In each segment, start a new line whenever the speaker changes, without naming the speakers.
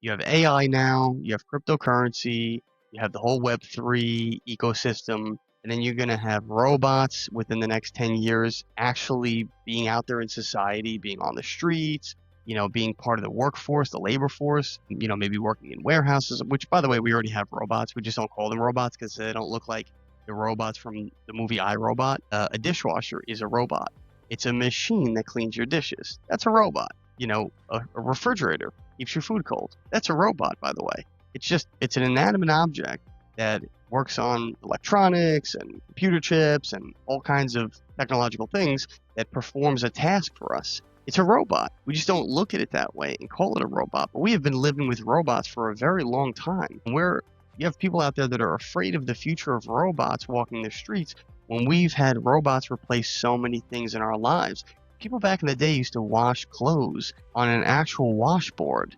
You have AI now, you have cryptocurrency, you have the whole Web3 ecosystem, and then you're going to have robots within the next 10 years actually being out there in society, being on the streets, being part of the workforce, the labor force, maybe working in warehouses, which, by the way, we already have robots. We just don't call them robots because they don't look like the robots from the movie I, Robot. A dishwasher is a robot. It's a machine that cleans your dishes. That's a robot. A refrigerator keeps your food cold. That's a robot, by the way. It's an inanimate object that works on electronics and computer chips and all kinds of technological things that performs a task for us. It's a robot. We just don't look at it that way and call it a robot. But we have been living with robots for a very long time. You have people out there that are afraid of the future of robots walking the streets when we've had robots replace so many things in our lives. People back in the day used to wash clothes on an actual washboard.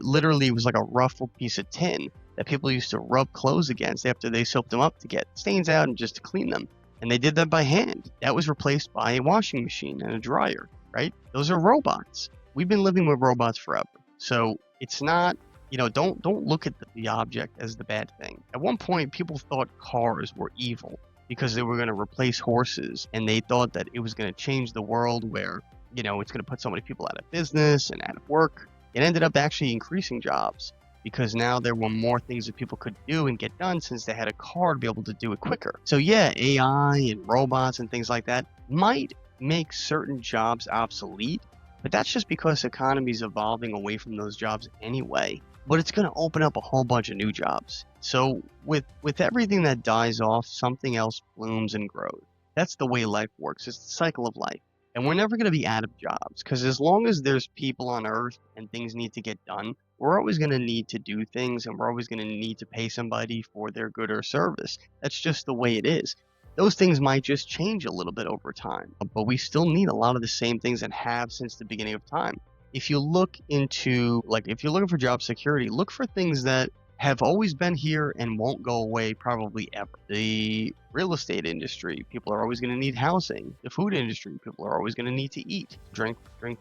Literally it was like a ruffled piece of tin that people used to rub clothes against after they soaked them up to get stains out and just to clean them. And they did that by hand. That was replaced by a washing machine and a dryer, right? Those are robots. We've been living with robots forever. So it's not, don't look at the object as the bad thing. At one point, people thought cars were evil because they were going to replace horses, and they thought that it was going to change the world where, it's going to put so many people out of business and out of work. It ended up actually increasing jobs because now there were more things that people could do and get done since they had a car to be able to do it quicker. So yeah, AI and robots and things like that might make certain jobs obsolete, but that's just because the economy is evolving away from those jobs anyway. But it's going to open up a whole bunch of new jobs. So with everything that dies off, something else blooms and grows. That's the way life works. It's the cycle of life. And we're never going to be out of jobs because as long as there's people on Earth and things need to get done, we're always going to need to do things and we're always going to need to pay somebody for their good or service. That's just the way it is. Those things might just change a little bit over time, but we still need a lot of the same things and have since the beginning of time. If you're looking for job security, look for things that have always been here and won't go away probably ever. The real estate industry, people are always going to need housing. The food industry, people are always going to need to eat, drink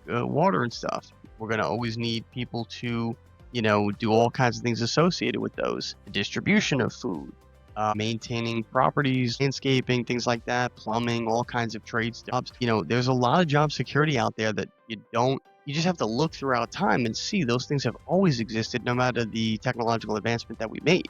water and stuff. We're going to always need people to, do all kinds of things associated with those. The distribution of food, maintaining properties, landscaping, things like that, plumbing, all kinds of trade jobs. There's a lot of job security out there that you just have to look throughout time and see those things have always existed no matter the technological advancement that we made.